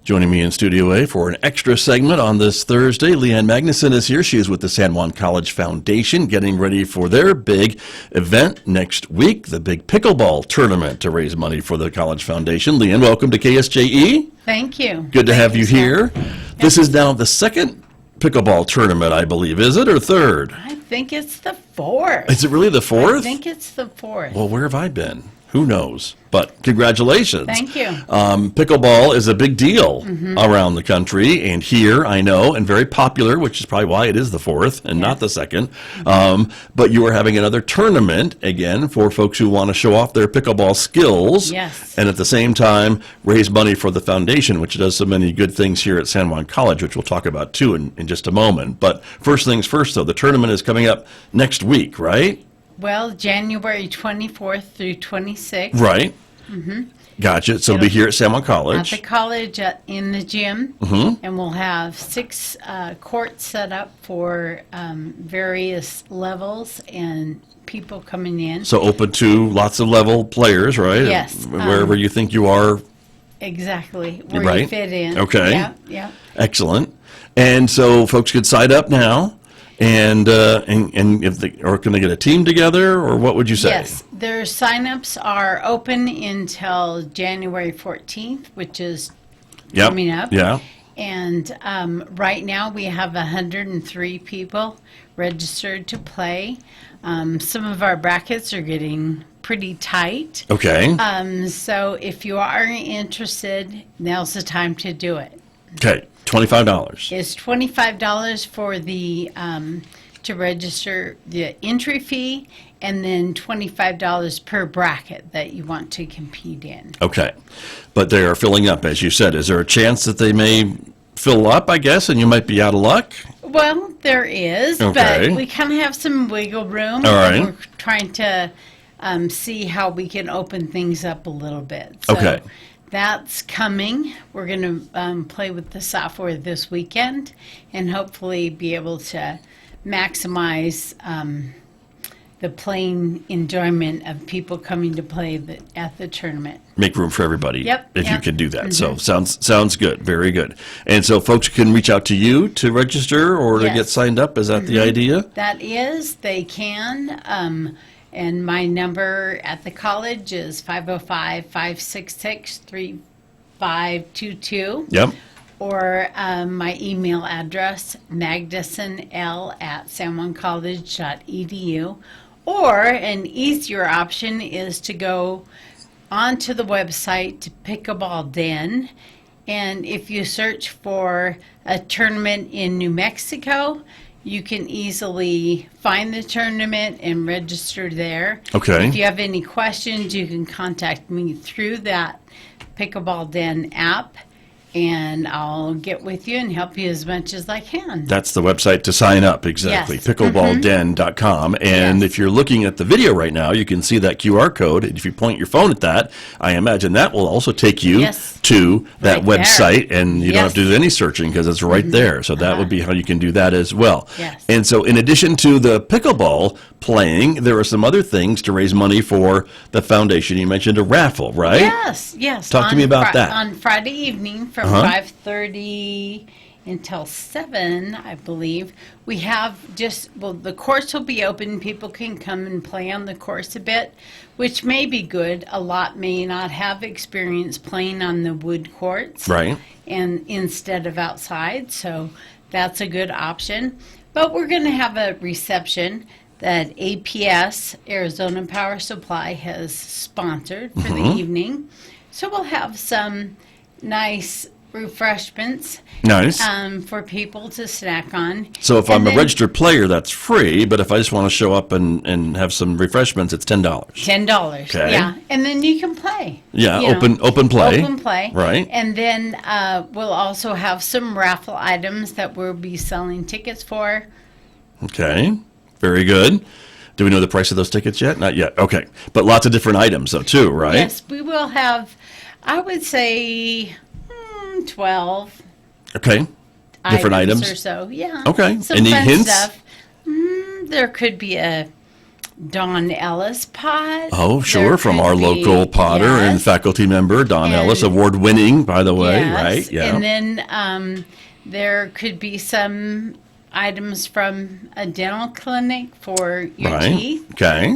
Joining me in Studio A for an extra segment on this Thursday, Leanne Magnuson is here. She is with the San Juan College Foundation, getting ready for their big event next week, the big Pickleball tournament to raise money for the College Foundation. Leanne, welcome to KSJE. Thank you. Good to have you here. This is now the second Pickleball tournament, I believe. Is it, or third? I think it's the fourth. Is it really the fourth? I think it's the fourth. Well, where have I been? Who knows? But congratulations. Thank you. Pickleball is a big deal around the country, and here, I know, and very popular, which is probably why it is the fourth and not the second. But you are having another tournament, again, for folks who want to show off their pickleball skills. Yes. And at the same time, raise money for the foundation, which does so many good things here at San Juan College, which we'll talk about, too, in just a moment. But first things first, though, the tournament is coming up next week, right? Well, January 24th through 26th. Right. Gotcha. So it'll be here at San Juan College. At the college in the gym. And we'll have 6 courts set up for various levels and people coming in. So open to lots of level players, right? Yes. Wherever you think you are. Exactly. Where you fit in. Okay. Yeah. Excellent. And so folks could sign up now. And if they, or can they get a team together, or what would you say? Yes, their signups are open until January 14th, which is coming up. Yeah. And right now we have 103 people registered to play. Some of our brackets are getting pretty tight. Okay. So if you are interested, now's the time to do it. Okay. $25. It's $25 for the to register the entry fee, and then $25 per bracket that you want to compete in. Okay. But they are filling up, as you said. Is there a chance that they may fill up, I guess, and you might be out of luck? Well, there is, Okay. but we kind of have some wiggle room. All right. And we're trying to see how we can open things up a little bit. So Okay. that's coming. We're going to play with the software this weekend and hopefully be able to maximize the playing enjoyment of people coming to play at the tournament. Make room for everybody. Yep, If you yep. can do that. So sounds good. Very good. And so folks can reach out to you to register or to Yes. get signed up. Is that the idea? That is, they can. And my number at the college is 505-566-3522. Yep. Or my email address, magdasonl@sanjuancollege.edu. Or an easier option is to go onto the website to Pickleball Den. And if you search for a tournament in New Mexico, you can easily find the tournament and register there. Okay. If you have any questions, you can contact me through that Pickleball Den app, and I'll get with you and help you as much as I can. That's the website to sign up, exactly, Yes. pickleballden.com. And Yes. if you're looking at the video right now, you can see that QR code. And if you point your phone at that, I imagine that will also take you Yes. to that Right there. website, and you don't have to Yes. do any searching because it's right there. So that would be how you can do that as well. Yes. And so in addition to the pickleball playing, there are some other things to raise money for the foundation. You mentioned a raffle, right? Yes. Talk to me about that. On Friday evening from 5:30 until 7, I believe, we have the course will be open. People can come and play on the course a bit, which may be good. A lot may not have experience playing on the wood courts. Right. And instead of outside, so that's a good option. But we're going to have a reception that APS, Arizona Power Supply, has sponsored for the evening. So we'll have some nice refreshments Nice. for people to snack on. So if And I'm a then registered player, that's free. But if I just want to show up and have some refreshments, it's $10. $10, Okay. yeah. And then you can play. Yeah, you know. open play. Open play. Right. And then we'll also have some raffle items that we'll be selling tickets for. Okay. Very good. Do we know the price of those tickets yet? Not yet. Okay. But lots of different items, though, too, right? Yes, we will have, I would say, 12 Okay. Different items. or so. Yeah. Okay. Some Any fun hints? stuff. There could be a Don Ellis pot. Oh, sure, There from could our be- local potter and yes. faculty member, Don And- Ellis, award-winning, by the way, Yes. right? Yeah. And then there could be some items from a dental clinic for your Right. teeth. Okay.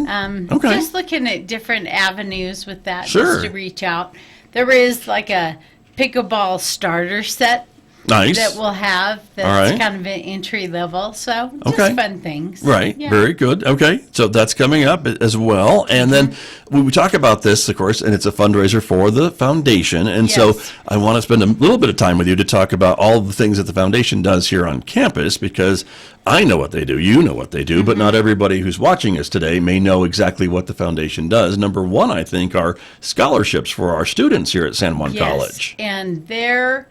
Okay. Just looking at different avenues with that, Sure. just to reach out. There is like a pickleball starter set Nice. that we'll have that's All right. kind of an entry level. So just Okay. fun things. Right. Yeah. Very good. Okay. So that's coming up as well. And then we talk about this, of course, and it's a fundraiser for the foundation. And so Yes. I want to spend a little bit of time with you to talk about all the things that the foundation does here on campus, because I know what they do, you know what they do, but not everybody who's watching us today may know exactly what the foundation does. Number one, I think, are scholarships for our students here at San Juan Yes. College. And there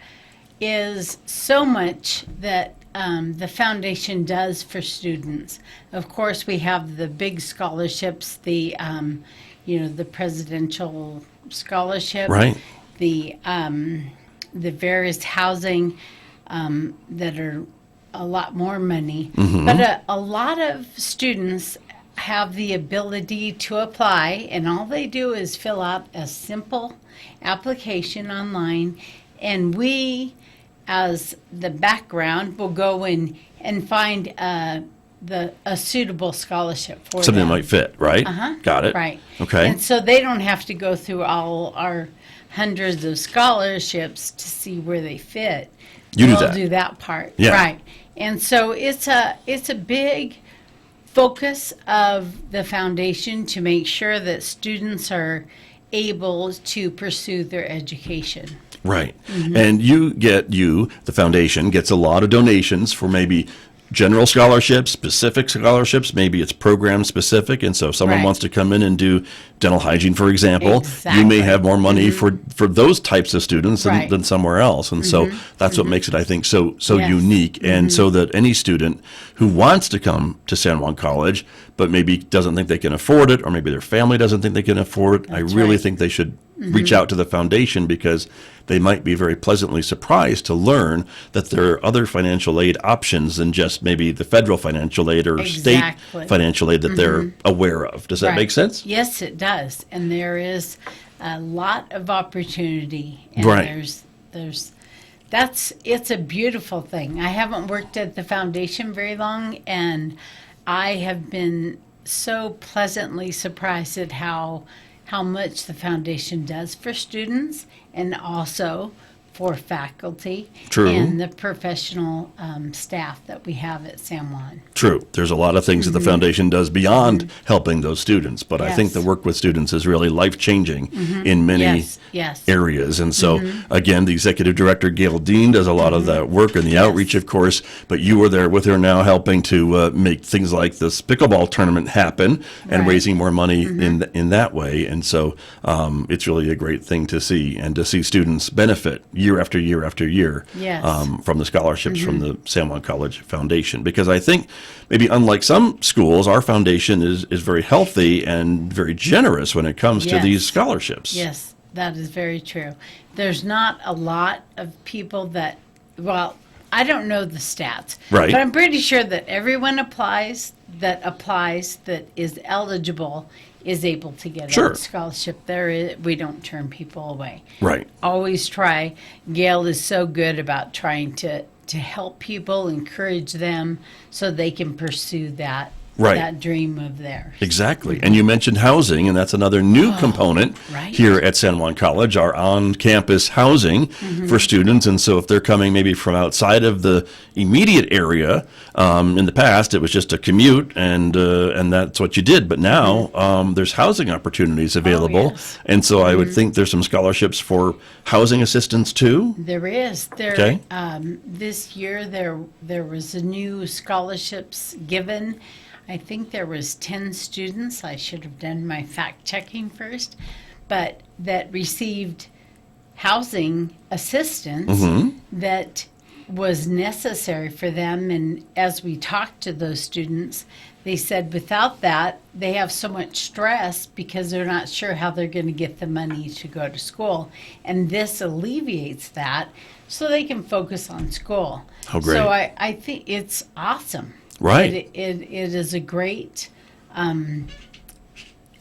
is so much that the foundation does for students. Of course, we have the big scholarships, the the presidential scholarship, Right. the various housing that are a lot more money. But a lot of students have the ability to apply, and all they do is fill out a simple application online, and we, as the background, will go in and find a suitable scholarship for Something them. that might fit, right? Got it. Right. Okay. And so they don't have to go through all our hundreds of scholarships to see where they fit. You do We'll that. do that part. Yeah. Right. And so it's a big focus of the foundation to make sure that students are able to pursue their education. Right. And the foundation gets a lot of donations for maybe general scholarships, specific scholarships, maybe it's program specific. And so if someone Right. wants to come in and do dental hygiene, for example, you may Exactly. have more money for those types of students Right. than somewhere else. And so that's what makes it, I think, so Yes. unique. And so that any student who wants to come to San Juan College, but maybe doesn't think they can afford it, or maybe their family doesn't think they can afford it, I That's really right. think they should reach out to the foundation, because they might be very pleasantly surprised to learn that there are other financial aid options than just maybe the federal financial aid or state Exactly. financial aid that they're aware of. Does that Right. make sense? Yes, it does. And there is a lot of opportunity. And Right. it's a beautiful thing. I haven't worked at the foundation very long, and I have been so pleasantly surprised at how much the foundation does for students and also for faculty True. and the professional staff that we have at San Juan. True. There's a lot of things that the foundation does beyond helping those students, but I think Yes. the work with students is really life-changing in many Yes. areas. And so, again, the executive director, Gail Dean, does a lot of that work and the outreach, of course, but you were there with her now helping to make things like this pickleball tournament happen and Right. raising more money in that way. And so it's really a great thing to see, and to see students benefit year after year after year Yes. from the scholarships from the San Juan College Foundation. Because I think maybe unlike some schools, our foundation is very healthy and very generous when it comes to Yes. these scholarships. Yes, that is very true. There's not a lot of people that, well, I don't know the stats. Right. But I'm pretty sure that everyone that is eligible is able to get Sure. a scholarship. We don't turn people away. Right. Always try. Gail is so good about trying to help people, encourage them so they can pursue that Right. that dream of theirs. Exactly. And you mentioned housing, and that's another new component right. here at San Juan College, our on-campus housing for students. And so if they're coming maybe from outside of the immediate area, in the past, it was just a commute, and that's what you did. But now there's housing opportunities available. yes. And so I would think there's some scholarships for housing assistance too. There is. Okay. This year there was a new scholarships given. I think there was 10 students. I should have done my fact checking first, but that received housing assistance that was necessary for them. And as we talked to those students, they said without that, they have so much stress because they're not sure how they're going to get the money to go to school. And this alleviates that so they can focus on school. Oh, great. So I think it's awesome. Right. It is a great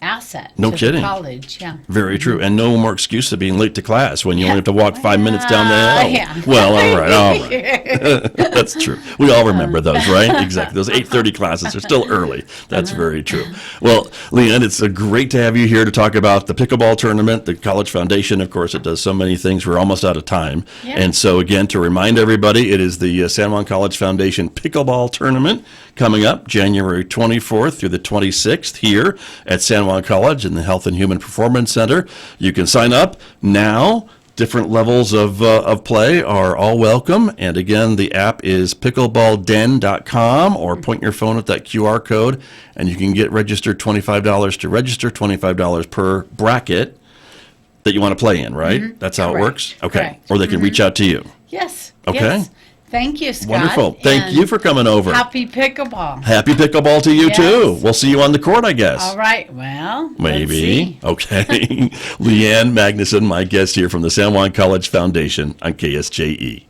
asset No to kidding. the college. Yeah. Very true. And no more excuse to being late to class when you only have to walk 5 minutes down the hill. Yeah. Well, all right. That's true. We all remember those, right? Exactly. Those 8:30 classes are still early. That's very true. Well, Leanne, it's great to have you here to talk about the pickleball tournament, the College Foundation. Of course, it does so many things. We're almost out of time. Yeah. And so, again, to remind everybody, it is the San Juan College Foundation Pickleball Tournament coming up January 24th through the 26th here at San Juan College in the Health and Human Performance Center. You can sign up now. Different levels of play are all welcome. And again, the app is pickleballden.com, or point your phone at that QR code and you can get registered. $25 to register, $25 per bracket that you want to play in, right? That's how it Correct. works? Okay. Correct. Or they can reach out to you. Yes. Okay. Yes. Thank you, Scott. Wonderful. Thank and you for coming over. Happy pickleball. Happy pickleball to you, Yes. too. We'll see you on the court, I guess. All right. Well, let's Maybe. see. Okay. Leanne Magnuson, my guest here from the San Juan College Foundation on KSJE.